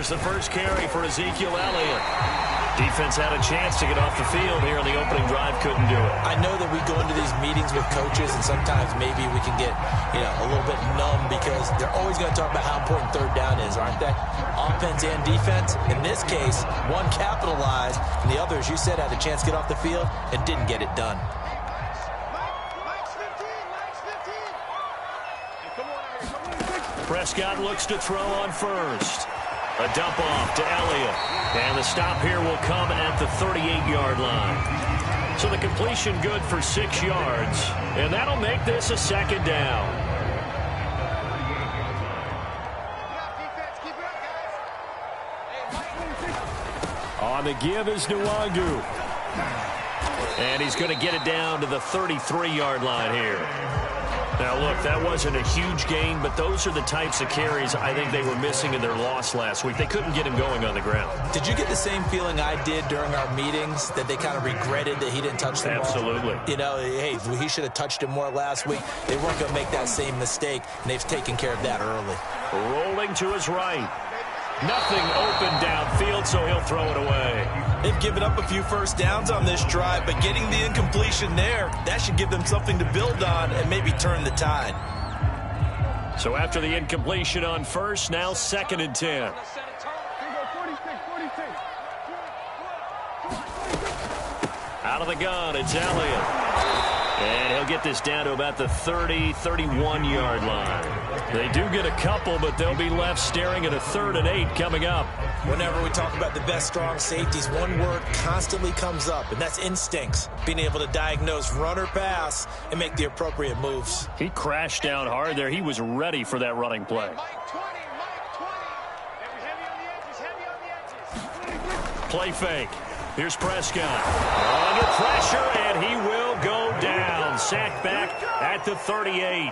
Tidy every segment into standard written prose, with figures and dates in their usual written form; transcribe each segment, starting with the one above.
Here's the first carry for Ezekiel Elliott. Defense had a chance to get off the field here in the opening drive, couldn't do it. I know that we go into these meetings with coaches, and sometimes maybe we can get, a little bit numb because they're always going to talk about how important third down is, aren't they? Offense and defense. In this case, one capitalized, and the other, as you said, had a chance to get off the field and didn't get it done. Prescott looks to throw on first. A dump off to Elliott. And the stop here will come at the 38-yard line. So the completion good for 6 yards. And that'll make this a second down. On the give is Nwangu. And he's going to get it down to the 33-yard line here. Now, look, that wasn't a huge gain, but those are the types of carries I think they were missing in their loss last week. They couldn't get him going on the ground. Did you get the same feeling I did during our meetings, that they kind of regretted that he didn't touch the ball? Absolutely. Hey, he should have touched him more last week. They weren't going to make that same mistake, and they've taken care of that early. Rolling to his right. Nothing open downfield, so he'll throw it away. They've given up a few first downs on this drive, but getting the incompletion there, that should give them something to build on and maybe turn the tide. So after the incompletion on first, now 2nd and 10. Out of the gun, it's Elliott. And he'll get this down to about the 30, 31-yard line. They do get a couple, but they'll be left staring at a 3rd and 8 coming up. Whenever we talk about the best strong safeties, one word constantly comes up, and that's instincts. Being able to diagnose run or pass and make the appropriate moves. He crashed down hard there. He was ready for that running play. Play fake. Here's Prescott. Under pressure, and he will go down. Sacked back at the 38.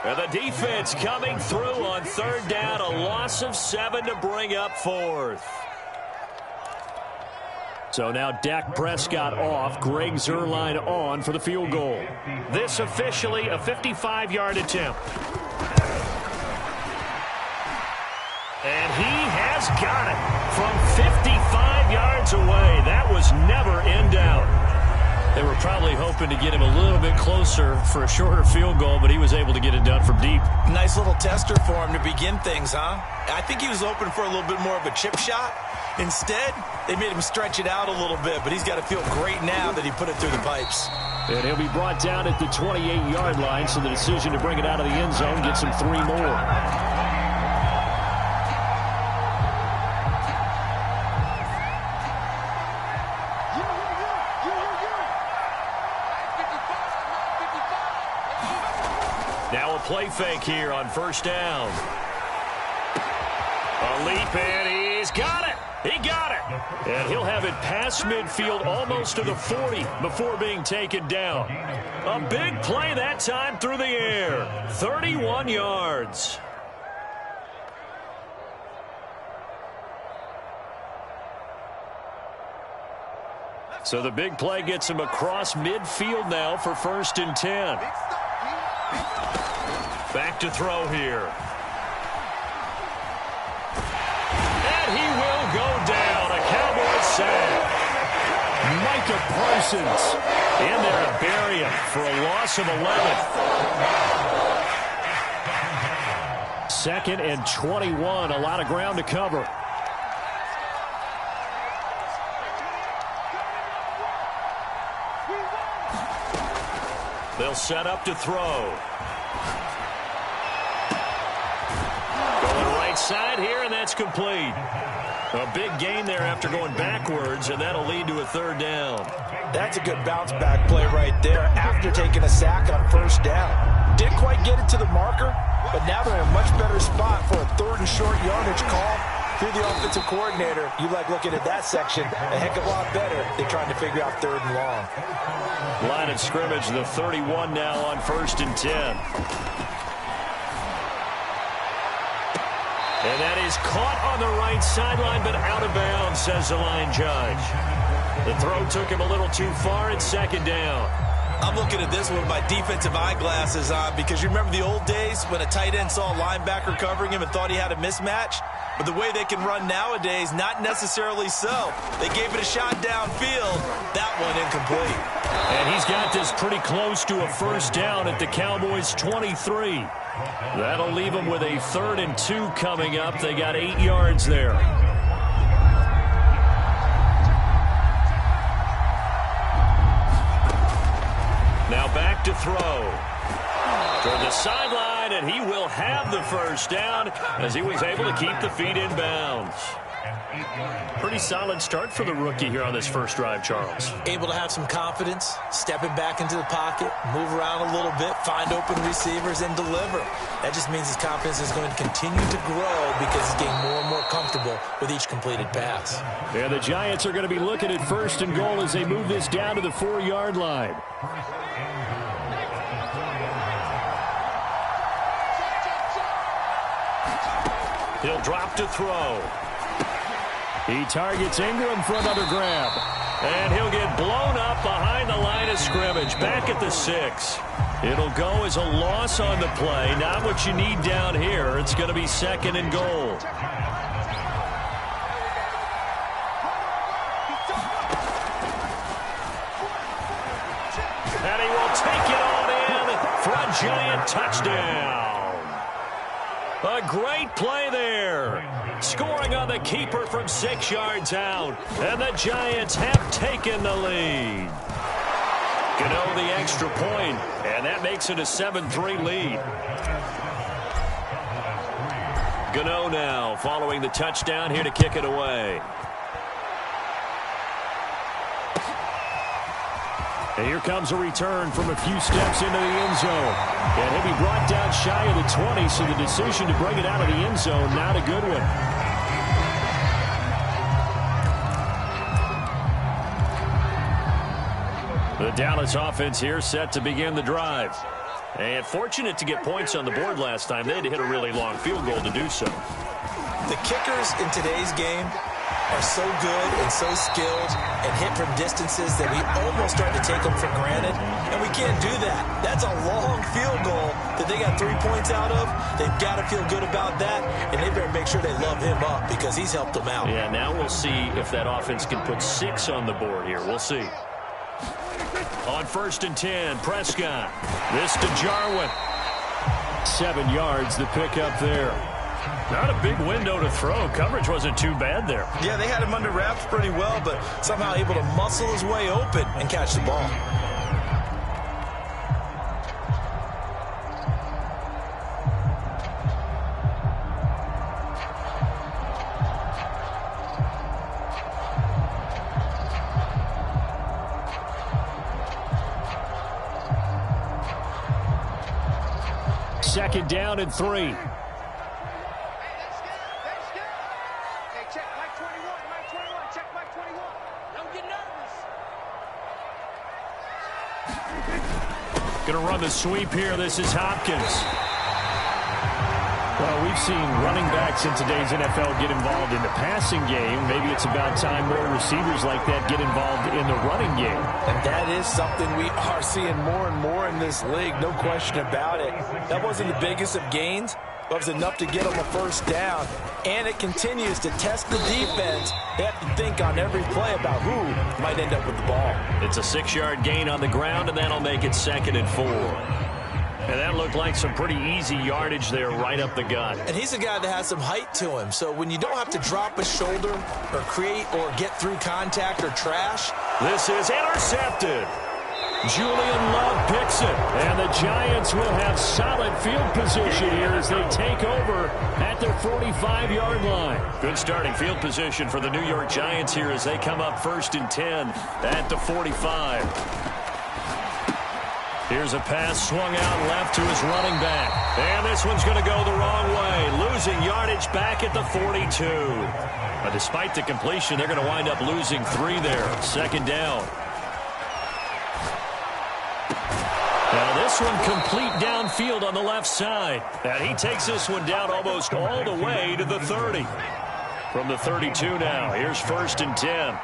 And the defense coming through on 3rd down. A loss of 7 to bring up 4th. So now Dak Prescott off. Greg Zuerlein on for the field goal. This officially a 55-yard attempt. And he has got it from 55 yards away. That was never in doubt. They were probably hoping to get him a little bit closer for a shorter field goal, but he was able to get it done from deep. Nice little tester for him to begin things, huh? I think he was hoping for a little bit more of a chip shot. Instead, they made him stretch it out a little bit, but he's got to feel great now that he put it through the pipes. And he'll be brought down at the 28-yard line, so the decision to bring it out of the end zone gets him 3 more. Now a play fake here on 1st down. A leap, and he's got it. He got it. And he'll have it past midfield almost to the 40 before being taken down. A big play that time through the air. 31 yards. So the big play gets him across midfield now for 1st and 10. Back to throw here. And he will go down. A Cowboys sack. Micah Parsons in there to bury him for a loss of 11. 2nd and 21. A lot of ground to cover. They'll set up to throw. Side here, and that's complete. A big gain there after going backwards, and that'll lead to a 3rd down. That's a good bounce back play right there after taking a sack on 1st down. Didn't quite get it to the marker, but now they're in a much better spot for a 3rd and short yardage call. If you're the offensive coordinator, you like looking at that section a heck of a lot better than trying to figure out 3rd and long. Line of scrimmage, the 31 now on 1st and 10. And that is caught on the right sideline, but out of bounds, says the line judge. The throw took him a little too far. It's 2nd down. I'm looking at this with my defensive eyeglasses on because you remember the old days when a tight end saw a linebacker covering him and thought he had a mismatch? But the way they can run nowadays, not necessarily so. They gave it a shot downfield. That one incomplete. And he's got this pretty close to a first down at the Cowboys' 23. That'll leave them with a 3rd and 2 coming up. They got 8 yards there. Now back to throw. Toward the sideline, and he will have the first down as he was able to keep the feet in bounds. Pretty solid start for the rookie here on this first drive, Charles. Able to have some confidence, stepping back into the pocket, move around a little bit, find open receivers, and deliver. That just means his confidence is going to continue to grow because he's getting more and more comfortable with each completed pass. Yeah, the Giants are going to be looking at 1st and goal as they move this down to the 4-yard line. He'll drop to throw. He targets Ingram for another grab. And he'll get blown up behind the line of scrimmage, back at the 6. It'll go as a loss on the play. Not what you need down here. It's going to be 2nd and goal. And he will take it on in for a Giant touchdown. A great play there. Scoring on the keeper from 6 yards out. And the Giants have taken the lead. Gano the extra point, and that makes it a 7-3 lead. Gano now following the touchdown here to kick it away. And here comes a return from a few steps into the end zone. And he'll be brought down shy of the 20, so the decision to bring it out of the end zone, not a good one. The Dallas offense here set to begin the drive. And fortunate to get points on the board last time. They had to hit a really long field goal to do so. The kickers in today's game are so good and so skilled and hit from distances that we almost start to take them for granted, and we can't do that. That's a long field goal that they got 3 points out of. They've got to feel good about that, and they better make sure they love him up because he's helped them out. Yeah, now we'll see if that offense can put 6 on the board here. We'll see. On 1st and 10, Prescott. This to Jarwin. 7 yards, the pickup there. Not a big window to throw. Coverage wasn't too bad there. Yeah, they had him under wraps pretty well, but somehow able to muscle his way open and catch the ball. Second down and 3. Going to run the sweep here. This is Hopkins. Well, we've seen running backs in today's NFL get involved in the passing game. Maybe it's about time more receivers like that get involved in the running game. And that is something we are seeing more and more in this league, no question about it. That wasn't the biggest of gains, but it was enough to get them a first down. And it continues to test the defense. They have to think on every play about who might end up with the ball. It's a 6-yard gain on the ground, and that'll make it 2nd and 4. And that looked like some pretty easy yardage there right up the gut. And he's a guy that has some height to him. So when you don't have to drop a shoulder or create or get through contact or trash. This is intercepted. Julian Love picks it. And the Giants will have solid field position here as they take over at their 45-yard line. Good starting field position for the New York Giants here as they come up 1st and 10 at the 45. Here's a pass swung out left to his running back. And this one's going to go the wrong way. Losing yardage back at the 42. But despite the completion, they're going to wind up losing 3 there. 2nd down. Now this one complete downfield on the left side. And he takes this one down almost all the way to the 30. From the 32 now. Here's 1st and 10.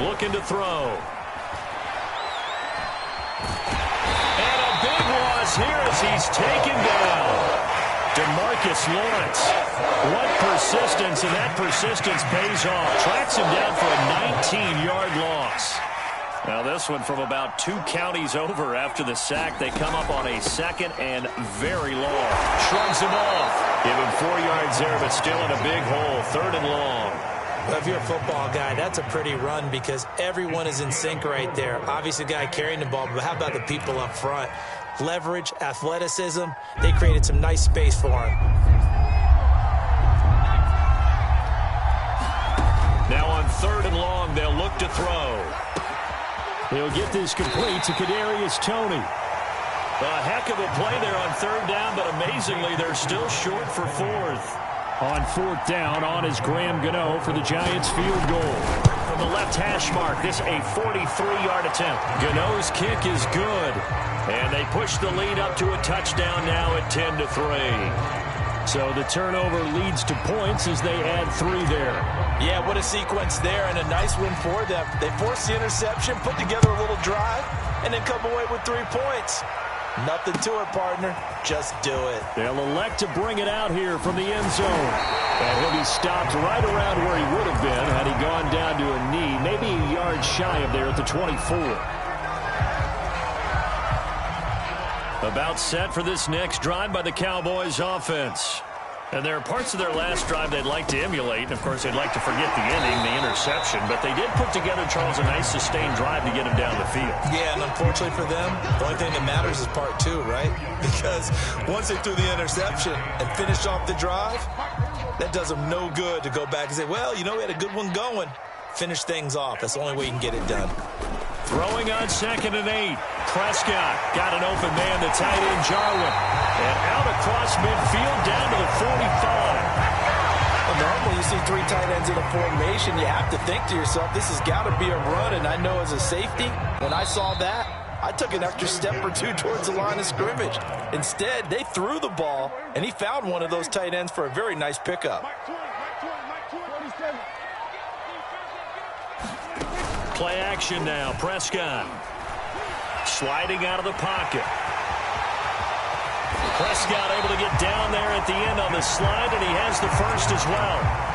Looking to throw. And a big loss here as he's taken down. DeMarcus Lawrence. What persistence, and that persistence pays off. Tracks him down for a 19-yard loss. Now this one from about 2 counties over after the sack. They come up on a second and very long. Shrugs him off. Give him 4 yards there, but still in a big hole. 3rd and long. Well, if you're a football guy, that's a pretty run because everyone is in sync right there. Obviously, the guy carrying the ball, but how about the people up front? Leverage, athleticism, they created some nice space for him. Now on 3rd and long, they'll look to throw. He'll get this complete to Kadarius Toney. A heck of a play there on 3rd down, but amazingly, they're still short for 4th. On 4th down, on is Graham Gano for the Giants field goal. From the left hash mark, this a 43-yard attempt. Gano's kick is good. And they push the lead up to a touchdown now at 10-3. So the turnover leads to points as they add 3 there. Yeah, what a sequence there and a nice win for them. They forced the interception, put together a little drive, and then come away with 3 points. Nothing to it, partner. Just do it. They'll elect to bring it out here from the end zone. And he'll be stopped right around where he would have been had he gone down to a knee, maybe a yard shy of there at the 24. About set for this next drive by the Cowboys offense. And there are parts of their last drive they'd like to emulate. And, of course, they'd like to forget the ending, the interception. But they did put together, Charles, a nice sustained drive to get him down the field. Yeah, and unfortunately for them, the only thing that matters is part 2, right? Because once they threw the interception and finished off the drive, that does them no good to go back and say, well, you know, we had a good one going. Finish things off. That's the only way you can get it done. Throwing on 2nd and 8. Prescott got an open man, the tight end Jarwin. And out across midfield down to the 45. Well, normally you see 3 tight ends in a formation. You have to think to yourself, this has got to be a run. And I know as a safety, when I saw that, I took an extra step or 2 towards the line of scrimmage. Instead, they threw the ball, and he found one of those tight ends for a very nice pickup. Play action now. Prescott sliding out of the pocket. Prescott able to get down there at the end on the slide, and he has the first as well.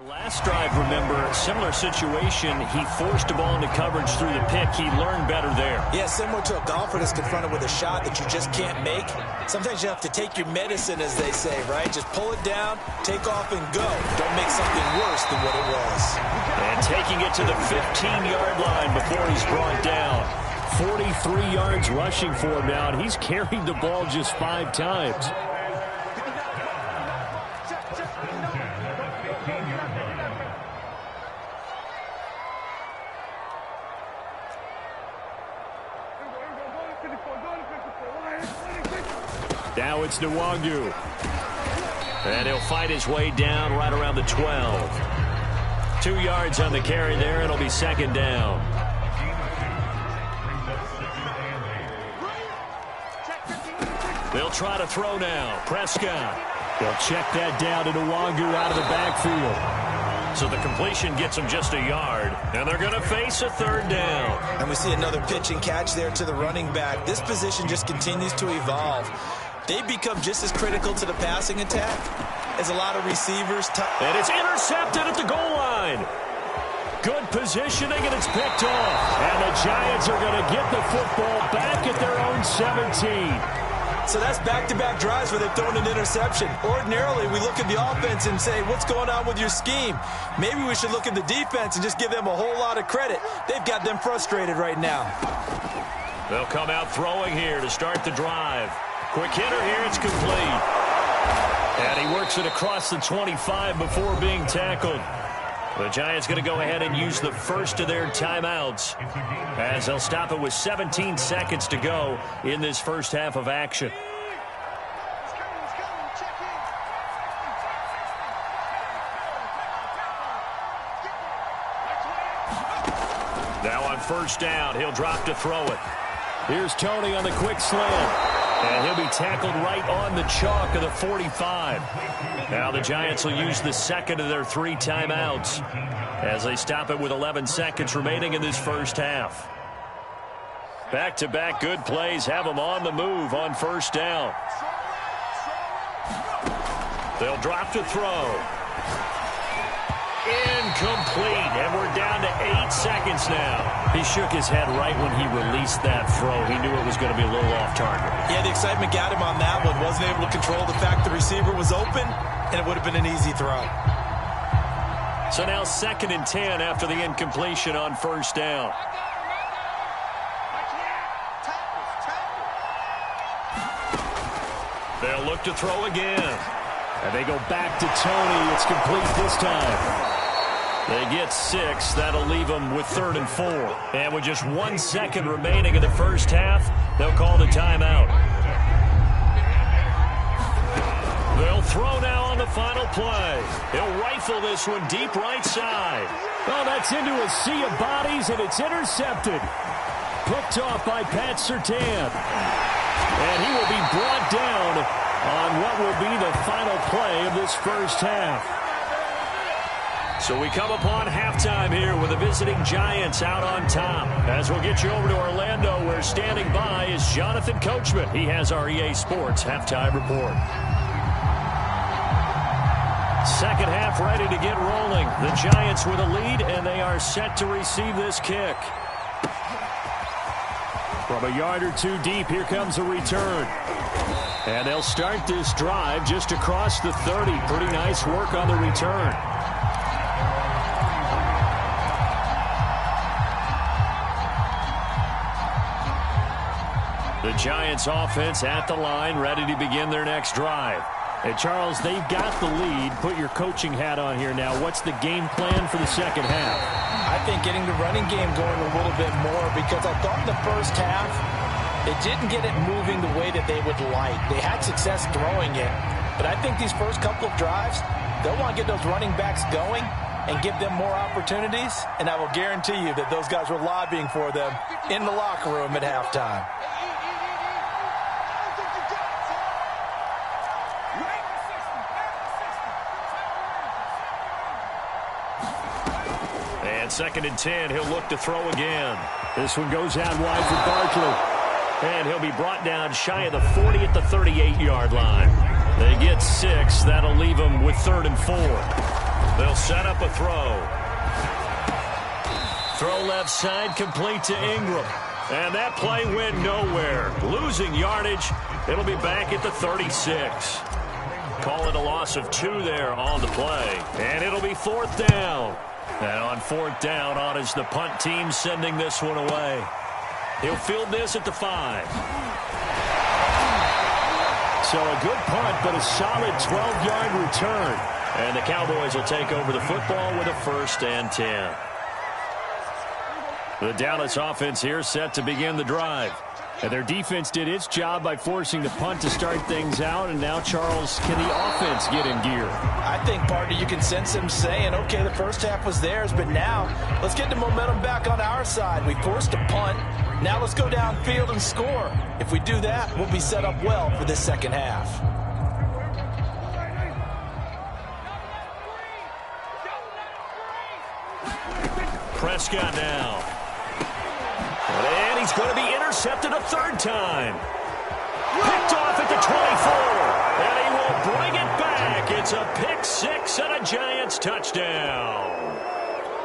Last drive, remember, similar situation. He forced a ball into coverage through the pick. He learned better there. Yeah, similar to a golfer that's confronted with a shot that you just can't make. Sometimes you have to take your medicine, as they say, right? Just pull it down, take off, and go. Don't make something worse than what it was. And taking it to the 15-yard line before he's brought down. 43 yards rushing for him now, and he's carried the ball just 5 times. Now it's Nwangu. And he'll fight his way down right around the 12. 2 yards on the carry there. It'll be second down. They'll try to throw now. Prescott. They'll check that down to Nwangu out of the backfield. So the completion gets him just a yard, and they're going to face a third down. And we see another pitch and catch there to the running back. This position just continues to evolve. They become just as critical to the passing attack as a lot of receivers. And it's intercepted at the goal line. Good positioning, and it's picked off. And the Giants are going to get the football back at their own 17. So that's back-to-back drives where they've thrown an interception. Ordinarily, we look at the offense and say, what's going on with your scheme? Maybe we should look at the defense and just give them a whole lot of credit. They've got them frustrated right now. They'll come out throwing here to start the drive. Quick hitter here, it's complete. And he works it across the 25 before being tackled. The Giants going to go ahead and use the first of their timeouts as they'll stop it with 17 seconds to go in this first half of action. Now on first down, he'll drop to throw it. Here's Tony on the quick slant. And he'll be tackled right on the chalk of the 45. Now the Giants will use the second of their 3 timeouts as they stop it with 11 seconds remaining in this first half. Back-to-back good plays have them on the move on first down. They'll drop to throw. Incomplete, and we're down to 8 seconds now. He shook his head right when he released that throw. He knew it was going to be a little off target. Yeah, the excitement got him on that one. Wasn't able to control the fact the receiver was open, and it would have been an easy throw. So now 2nd and 10 after the incompletion on first down. They'll look to throw again. And they go back to Tony. It's complete this time. They get 6. That'll leave them with 3rd and 4. And with just 1 second remaining in the first half, they'll call the timeout. They'll throw now on the final play. He'll rifle this one deep right side. Oh, that's into a sea of bodies, and it's intercepted. Picked off by Pat Surtain. And he will be brought down on what will be the final play of this first half. So we come upon halftime here with the visiting Giants out on top. As we'll get you over to Orlando, where standing by is Jonathan Coachman. He has our EA Sports halftime report. Second half ready to get rolling. The Giants with a lead, and they are set to receive this kick. From a yard or 2 deep, here comes a return. And they'll start this drive just across the 30. Pretty nice work on the return. The Giants offense at the line, ready to begin their next drive. Hey, Charles, they've got the lead. Put your coaching hat on here now. What's the game plan for the second half? I think getting the running game going a little bit more, because I thought in the first half they didn't get it moving the way that they would like. They had success throwing it, but I think these first couple of drives, they'll want to get those running backs going and give them more opportunities, and I will guarantee you that those guys were lobbying for them in the locker room at halftime. And 2nd and 10, he'll look to throw again. This one goes out wide for Barkley. And he'll be brought down shy of the 40 at the 38-yard line. They get 6. That'll leave them with 3rd and 4. They'll set up a throw. Throw left side, complete to Ingram. And that play went nowhere. Losing yardage. It'll be back at the 36. Call it a loss of 2 there on the play. And it'll be 4th down. And on 4th down, on is the punt team sending this one away. He'll field this at the 5. So a good punt, but a solid 12-yard return. And the Cowboys will take over the football with a 1st and 10. The Dallas offense here set to begin the drive. And their defense did its job by forcing the punt to start things out. And now, Charles, can the offense get in gear? I think, partner, you can sense him saying, okay, the first half was theirs, but now let's get the momentum back on our side. We forced a punt. Now let's go downfield and score. If we do that, we'll be set up well for this second half. Prescott now. And he's going to be intercepted a 3rd time. Picked off at the 24. And he will bring it back. It's a pick 6 and a Giants touchdown.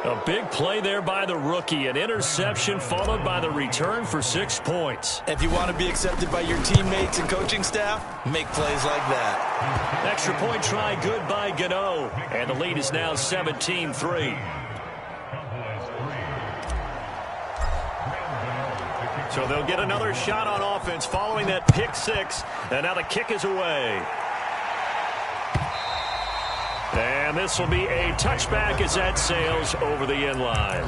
A big play there by the rookie. An interception followed by the return for 6 points. If you want to be accepted by your teammates and coaching staff, make plays like that. Extra point try good by Gano. And the lead is now 17-3. So they'll get another shot on offense following that pick 6. And now the kick is away. And this will be a touchback as that sails over the end line.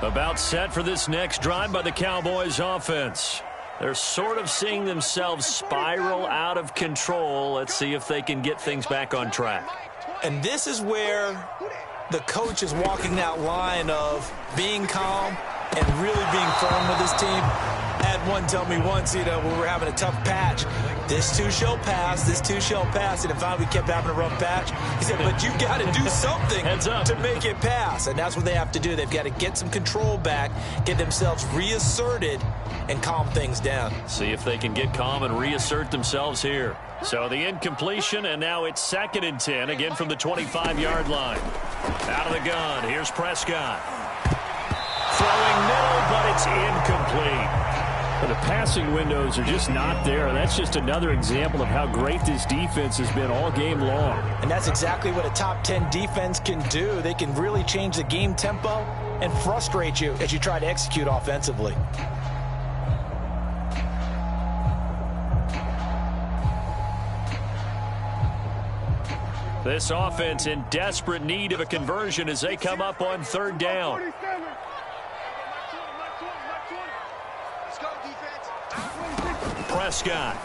About set for this next drive by the Cowboys offense. They're sort of seeing themselves spiral out of control. Let's see if they can get things back on track. And this is where the coach is walking that line of being calm and really being firm with his team. I had one tell me once, when we were having a tough patch, this too shall pass, this too shall pass. And finally we kept having a rough patch. He said, but you've got to do something to make it pass. And that's what they have to do. They've got to get some control back, get themselves reasserted, and calm things down. See if they can get calm and reassert themselves here. So the incompletion, and now it's 2nd and 10, again from the 25-yard line. Out of the gun, here's Prescott. Throwing middle, but it's incomplete. The passing windows are just not there. That's just another example of how great this defense has been all game long. And that's exactly what a top 10 defense can do. They can really change the game tempo and frustrate you as you try to execute offensively. This offense in desperate need of a conversion as they come up on 3rd down. Prescott.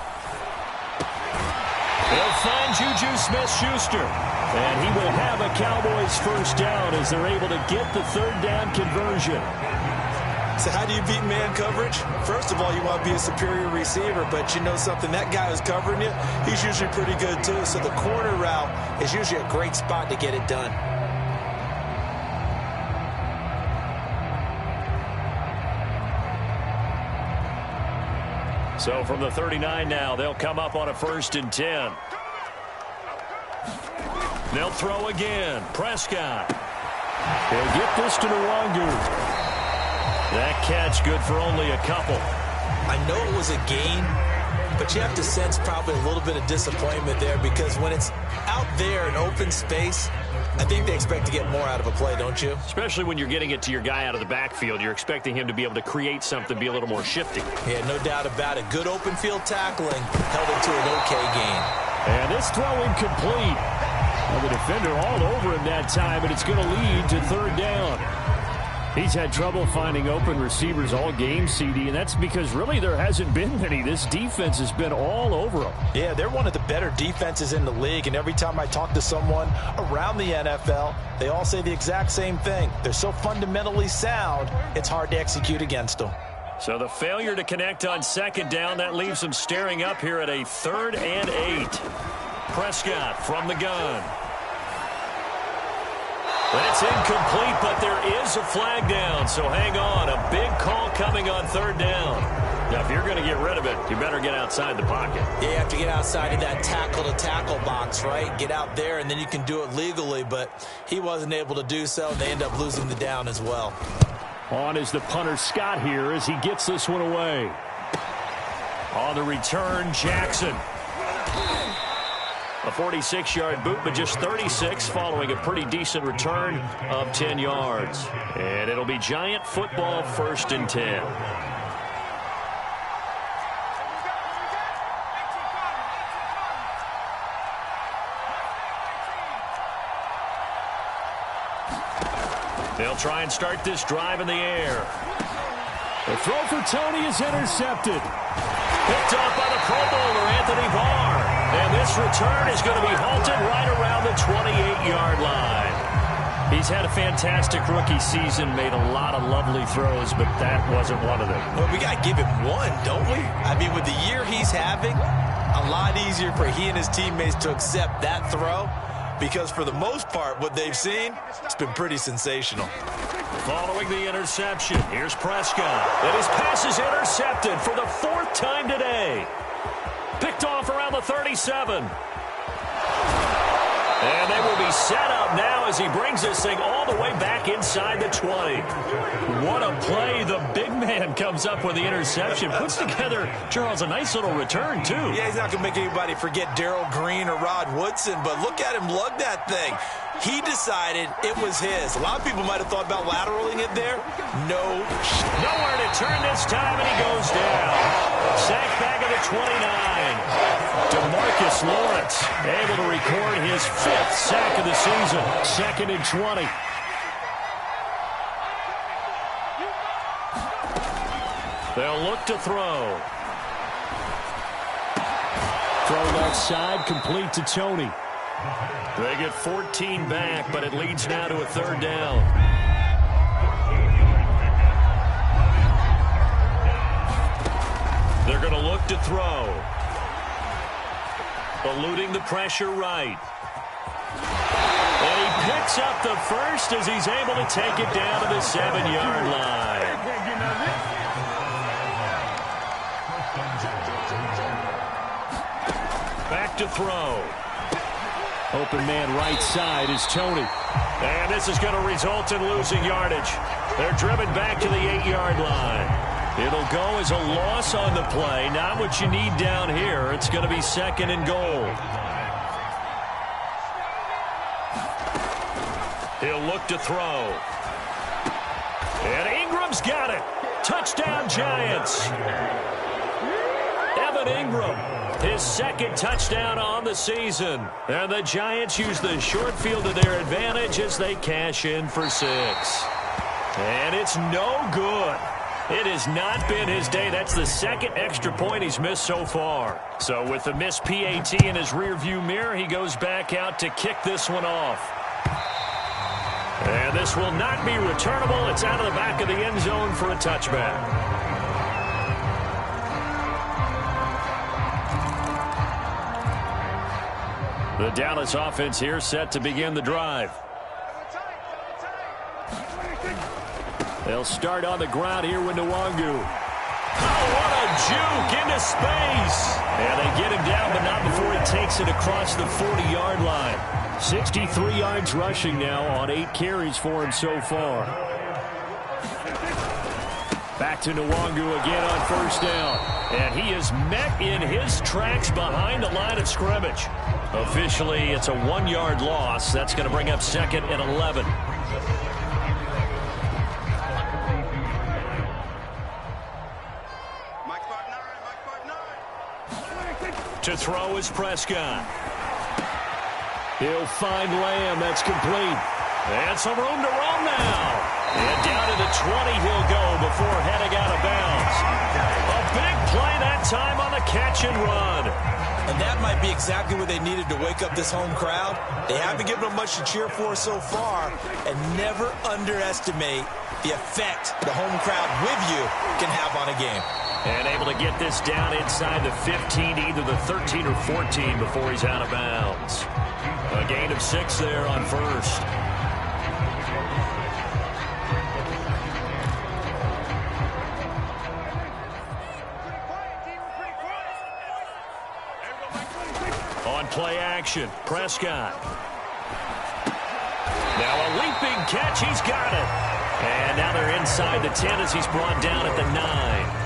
They'll find Juju Smith-Schuster. And he will have a Cowboys 1st down as they're able to get the 3rd down conversion. So how do you beat man coverage? First of all, you want to be a superior receiver, but you know something, that guy who's covering you, he's usually pretty good too. So the corner route is usually a great spot to get it done. So from the 39 now, they'll come up on a 1st and 10. They'll throw again. Prescott. They'll get this to Nwangu. That catch good for only a couple. I know it was a gain, but you have to sense probably a little bit of disappointment there because when it's out there in open space, I think they expect to get more out of a play, don't you? Especially when you're getting it to your guy out of the backfield. You're expecting him to be able to create something, be a little more shifty. Yeah, no doubt about it. Good open field tackling held it to an okay gain. And this throw incomplete. Well, the defender all over him that time, but it's going to lead to 3rd down. He's had trouble finding open receivers all game, CD, and that's because really there hasn't been many. This defense has been all over them. Yeah, they're one of the better defenses in the league, and every time I talk to someone around the NFL, they all say the exact same thing. They're so fundamentally sound, it's hard to execute against them. So the failure to connect on 2nd down, that leaves them staring up here at a 3rd and 8. Prescott from the gun. But it's incomplete, but there is a flag down, so hang on. A big call coming on third down. Now, if you're going to get rid of it, you better get outside the pocket. Yeah, you have to get outside of that tackle-to-tackle box, right? Get out there, and then you can do it legally, but he wasn't able to do so, and they end up losing the down as well. On is the punter, Scott, here as he gets this one away. On the return, Jackson. A 46-yard boot, but just 36 following a pretty decent return of 10 yards. And it'll be Giant football, 1st and 10. They'll try and start this drive in the air. The throw for Tony is intercepted. Picked off by the Pro Bowler, Anthony Barr. And this return is going to be halted right around the 28-yard line. He's had a fantastic rookie season, made a lot of lovely throws, but that wasn't one of them. Well, we got to give him one, don't we? I mean, with the year he's having, a lot easier for he and his teammates to accept that throw, because for the most part, what they've seen, it's been pretty sensational. Following the interception, here's Prescott. And his pass is intercepted for the 4th time today. Picked off around the 37. And they will be set up now as he brings this thing all the way back inside the 20. What a play. The big man comes up with the interception. Puts together, Charles, a nice little return, too. Yeah, he's not going to make anybody forget Darrell Green or Rod Woodson, but look at him lug that thing. He decided it was his. A lot of people might have thought about lateraling it there. No. Nowhere to turn this time, and he goes down. Sack back at the 29. DeMarcus Lawrence able to record his 5th sack of the season. 2nd and 20. They'll look to throw. Throw left side, complete to Tony. They get 14 back, but it leads now to a 3rd down. They're going to look to throw. Eluding the pressure right. And he picks up the first as he's able to take it down to the 7-yard line. Back to throw. Open man right side is Tony. And this is going to result in losing yardage. They're driven back to the 8-yard line. It'll go as a loss on the play. Not what you need down here. It's going to be 2nd and goal. He'll look to throw. And Ingram's got it. Touchdown, Giants. Evan Ingram, his 2nd touchdown on the season. And the Giants use the short field to their advantage as they cash in for 6. And it's no good. It has not been his day. That's the 2nd extra point he's missed so far. So with the missed PAT in his rearview mirror, he goes back out to kick this one off. And this will not be returnable. It's out of the back of the end zone for a touchback. The Dallas offense here set to begin the drive. They'll start on the ground here with Nwangu. Oh, what a juke into space. And they get him down, but not before he takes it across the 40-yard line. 63 yards rushing now on 8 carries for him so far. Back to Nwangu again on 1st down. And he is met in his tracks behind the line of scrimmage. Officially, it's a 1-yard loss. That's going to bring up 2nd and 11. To throw is Prescott. He'll find Lamb. That's complete. And some room to roam now. And down to the 20 he'll go before heading out of bounds. A big play that time on the catch and run. And that might be exactly what they needed to wake up this home crowd. They haven't given them much to cheer for so far. And never underestimate the effect the home crowd with you can have on a game. And able to get this down inside the 15, either the 13 or 14 before he's out of bounds. A gain of 6 there on 1st. On play action, Prescott. Now a leaping catch, he's got it. And now they're inside the 10 as he's brought down at the 9.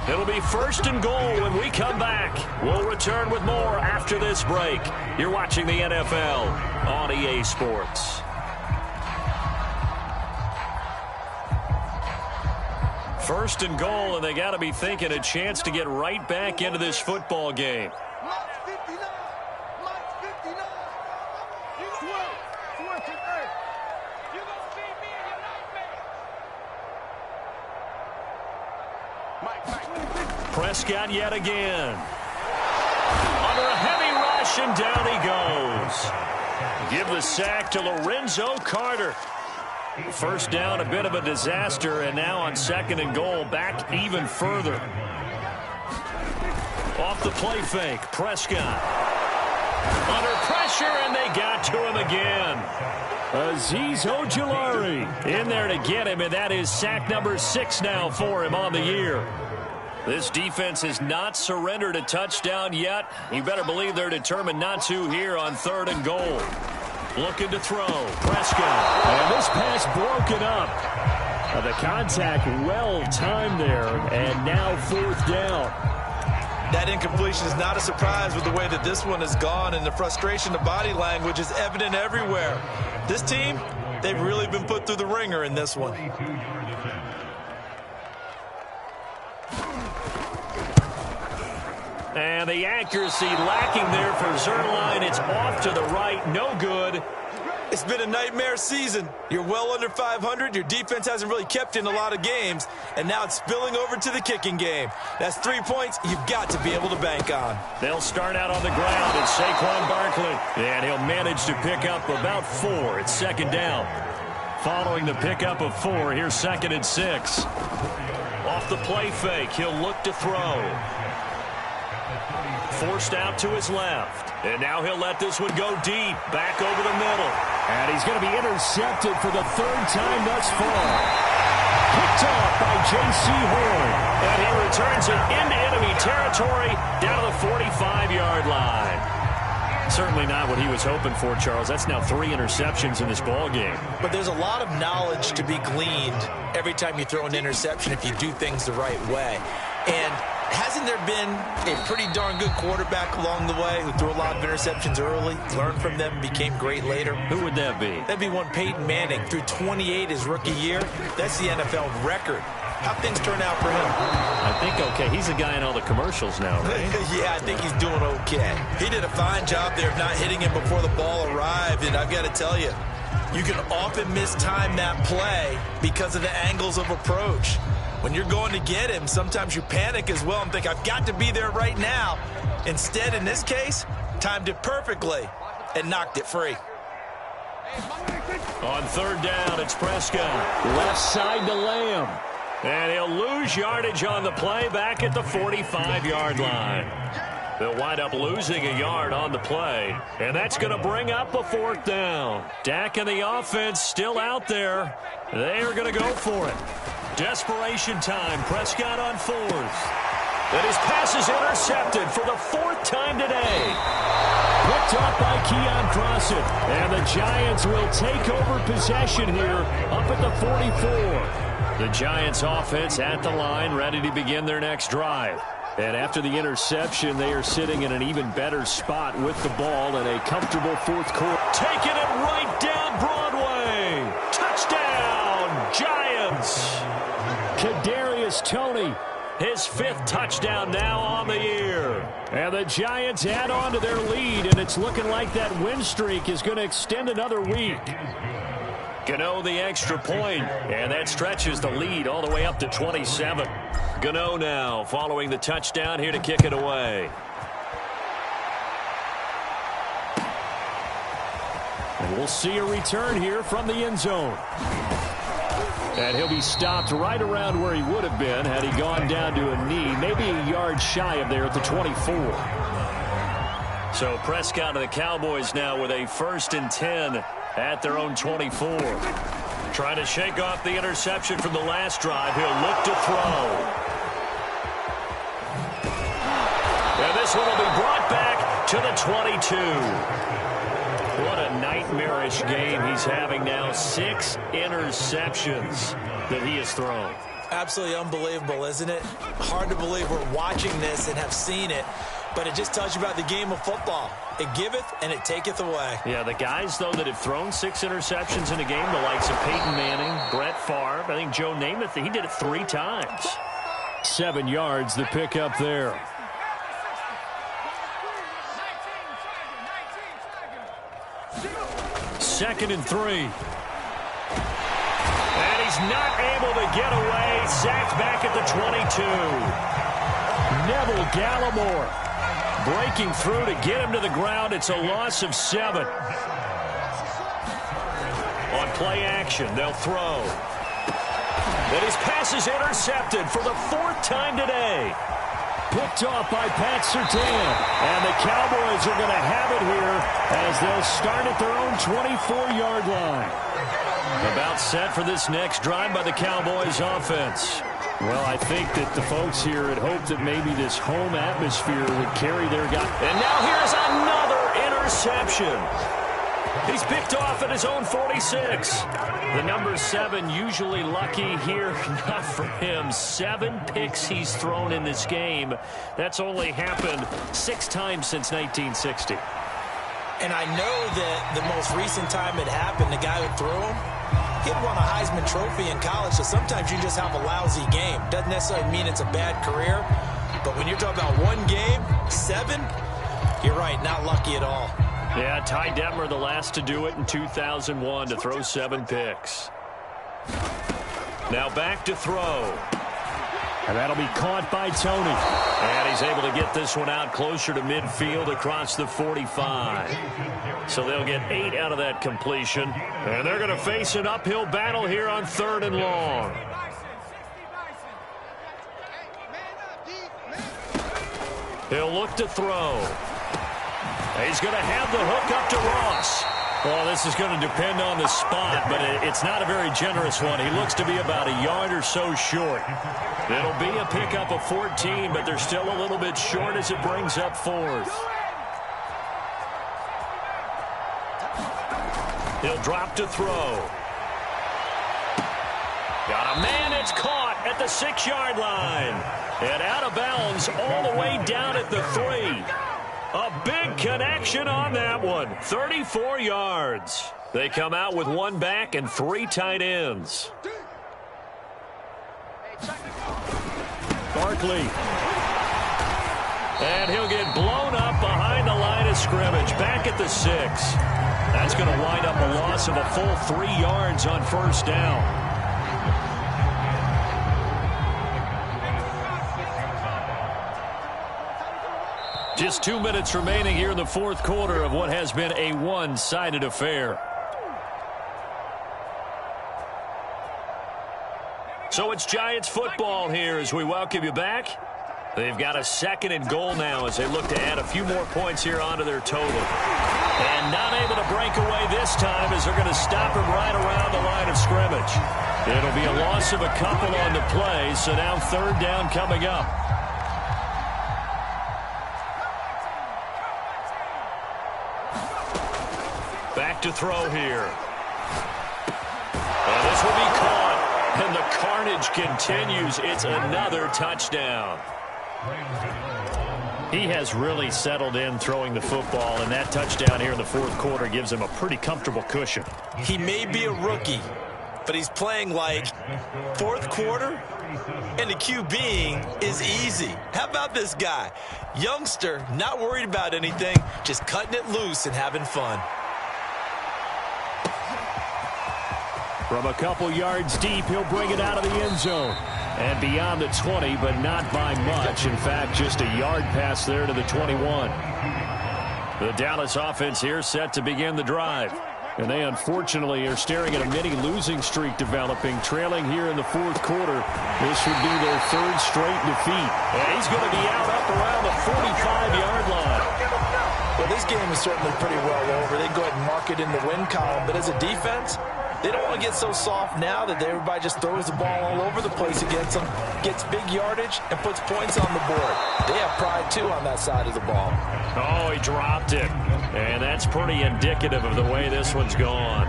It'll be 1st and goal when we come back. We'll return with more after this break. You're watching the NFL on EA Sports. First and goal, and they got to be thinking a chance to get right back into this football game. Prescott yet again. Under a heavy rush, and down he goes. Give the sack to Lorenzo Carter. First down, a bit of a disaster, and now on 2nd and goal, back even further. Off the play fake, Prescott. Under pressure, and they got to him again. Azeez Ojulari in there to get him, and that is sack number 6 now for him on the year. This defense has not surrendered a touchdown yet. You better believe they're determined not to here on 3rd and goal. Looking to throw. Prescott. And this pass broken up. The contact well timed there. And now 4th down. That incompletion is not a surprise with the way that this one has gone, and the frustration, the body language is evident everywhere. This team, they've really been put through the ringer in this one. And the accuracy lacking there for Zuerlein. It's off to the right. No good. It's been a nightmare season. You're well under 500. Your defense hasn't really kept in a lot of games. And now it's spilling over to the kicking game. That's 3 points you've got to be able to bank on. They'll start out on the ground. It's Saquon Barkley. And he'll manage to pick up about 4. It's 2nd down. Following the pickup of 4, here's 2nd and 6. Off the play fake, he'll look to throw. Forced out to his left. And now he'll let this one go deep. Back over the middle. And he's going to be intercepted for the 3rd time thus far. Picked off by J.C. Horn. And he returns it into enemy territory down to the 45-yard line. Certainly not what he was hoping for, Charles. That's now 3 interceptions in this ball game. But there's a lot of knowledge to be gleaned every time you throw an interception if you do things the right way. And hasn't there been a pretty darn good quarterback along the way who threw a lot of interceptions early, learned from them, became great later? Who would that be? That'd be one Peyton Manning. Threw 28 his rookie year. That's the NFL record. How things turn out for him? I think okay. He's a guy in all the commercials now, right? Yeah, I think he's doing okay. He did a fine job there of not hitting him before the ball arrived, and I've got to tell you, you can often mistime that play because of the angles of approach. When you're going to get him, sometimes you panic as well and think, I've got to be there right now. Instead, in this case, timed it perfectly and knocked it free. On 3rd down, it's Prescott. Left side to Lamb. And he'll lose yardage on the play back at the 45-yard line. They'll wind up losing a yard on the play. And that's going to bring up a 4th down. Dak and the offense still out there. They are going to go for it. Desperation time. Prescott on 4th. And his pass is intercepted for the 4th time today. Picked up by Keon Crossen. And the Giants will take over possession here up at the 44. The Giants offense at the line, ready to begin their next drive. And after the interception, they are sitting in an even better spot with the ball in a comfortable 4th quarter. Taking it right down Broadway. Touchdown, Giants. Kadarius Toney, his 5th touchdown now on the year. And the Giants add on to their lead, and it's looking like that win streak is going to extend another week. Gano the extra point, and that stretches the lead all the way up to 27. Gano now following the touchdown here to kick it away. And we'll see a return here from the end zone. And he'll be stopped right around where he would have been had he gone down to a knee, maybe a yard shy of there at the 24. So Prescott and the Cowboys now with a 1st and 10 at their own 24. Trying to shake off the interception from the last drive. He'll look to throw. this one will be brought back to the 22. What a nightmarish game he's having now. 6 interceptions that he has thrown. Absolutely unbelievable, isn't it? Hard to believe we're watching this and have seen it, but it just tells you about the game of football. It giveth and it taketh away. Yeah, the guys, though, that have thrown 6 interceptions in a game, the likes of Peyton Manning, Brett Favre, I think Joe Namath, he did it 3 times. 7 yards, the pickup there. Second and 3. And he's not able to get away. Sacked back at the 22. Neville Gallimore breaking through to get him to the ground. It's a loss of 7. On play action, they'll throw. And his pass is intercepted for the 4th time today. Picked off by Pat Surtain. And the Cowboys are going to have it here as they'll start at their own 24-yard line. About set for this next drive by the Cowboys offense. Well, I think that the folks here had hoped that maybe this home atmosphere would carry their guy. And now here's another interception. He's picked off at his own 46. The number 7 usually lucky here. Not for him. 7 picks he's thrown in this game. That's only happened 6 times since 1960. And I know that the most recent time it happened, the guy who threw him, he'd won a Heisman Trophy in college, so sometimes you just have a lousy game. Doesn't necessarily mean it's a bad career, but when you're talking about one game, 7, you're right, not lucky at all. Yeah, Ty Detmer, the last to do it in 2001, to throw 7 picks. Now back to throw. And that'll be caught by Tony. And he's able to get this one out closer to midfield across the 45. So they'll get 8 out of that completion. And they're going to face an uphill battle here on 3rd and long. He'll look to throw. He's going to have the hook up to Ross. Well, this is going to depend on the spot, but it's not a very generous one. He looks to be about a yard or so short. It'll be a pickup of 14, but they're still a little bit short as it brings up 4th. He'll drop to throw. Got a man, it's caught at the 6-yard line. And out of bounds all the way down at the 3. A big connection on that one. 34 yards. They come out with 1 back and 3 tight ends. Barkley. And he'll get blown up behind the line of scrimmage. Back at the 6. That's going to wind up a loss of a full 3 yards on 1st down. Just 2 minutes remaining here in the 4th quarter of what has been a one-sided affair. So it's Giants football here as we welcome you back. They've got a 2nd and goal now as they look to add a few more points here onto their total. And not able to break away this time as they're going to stop him right around the line of scrimmage. It'll be a loss of a couple on the play, so now 3rd down coming up. Back to throw here. And this will be caught. And the carnage continues. It's another touchdown. He has really settled in throwing the football, and that touchdown here in the 4th quarter gives him a pretty comfortable cushion. He may be a rookie, but he's playing like 4th quarter, and the QBing is easy. How about this guy? Youngster, not worried about anything, just cutting it loose and having fun. From a couple yards deep, he'll bring it out of the end zone. And beyond the 20, but not by much. In fact, just a yard pass there to the 21. The Dallas offense here set to begin the drive. And they unfortunately are staring at a mini losing streak developing, trailing here in the 4th quarter. This would be their 3rd straight defeat. And he's going to be out up around the 45-yard line. Well, this game is certainly pretty well over. They go ahead and mark it in the win column. But as a defense, They don't want to get so soft now that everybody just throws the ball all over the place against them, gets big yardage, and puts points on the board. They have pride, too, on that side of the ball. Oh, he dropped it. And that's pretty indicative of the way this one's gone.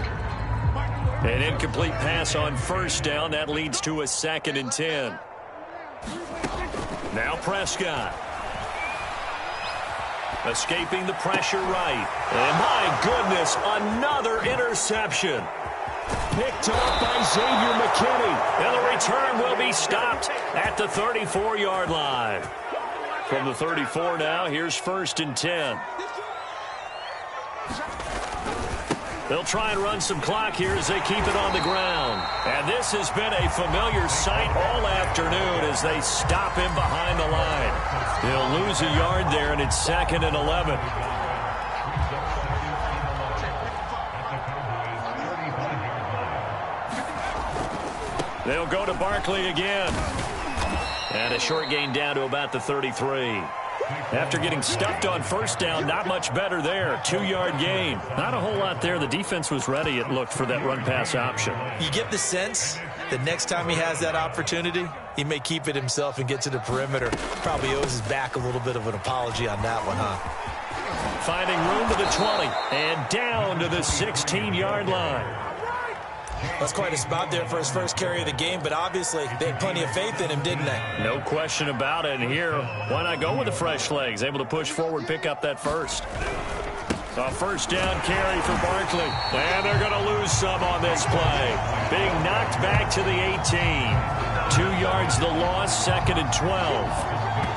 An incomplete pass on first down. That leads to a 2nd and 10. Now Prescott. Escaping the pressure right. And my goodness, another interception. Picked off by Xavier McKinney. And the return will be stopped at the 34-yard line. From the 34 now, here's 1st and 10. They'll try and run some clock here as they keep it on the ground. And this has been a familiar sight all afternoon as they stop him behind the line. He'll lose a yard there, and it's 2nd and 11. They'll go to Barkley again. And a short gain down to about the 33. After getting stuffed on first down, not much better there. 2-yard gain. Not a whole lot there. The defense was ready, it looked, for that run-pass option. You get the sense that next time he has that opportunity, he may keep it himself and get to the perimeter. Probably owes his back a little bit of an apology on that one, huh? Finding room to the 20 and down to the 16-yard line. That's quite a spot there for his first carry of the game, but obviously they had plenty of faith in him, didn't they? No question about it. And here, why not go with the fresh legs? Able to push forward, pick up that first. A first down carry for Barkley. And they're going to lose some on this play. Being knocked back to the 18. 2 yards the loss, 2nd and 12.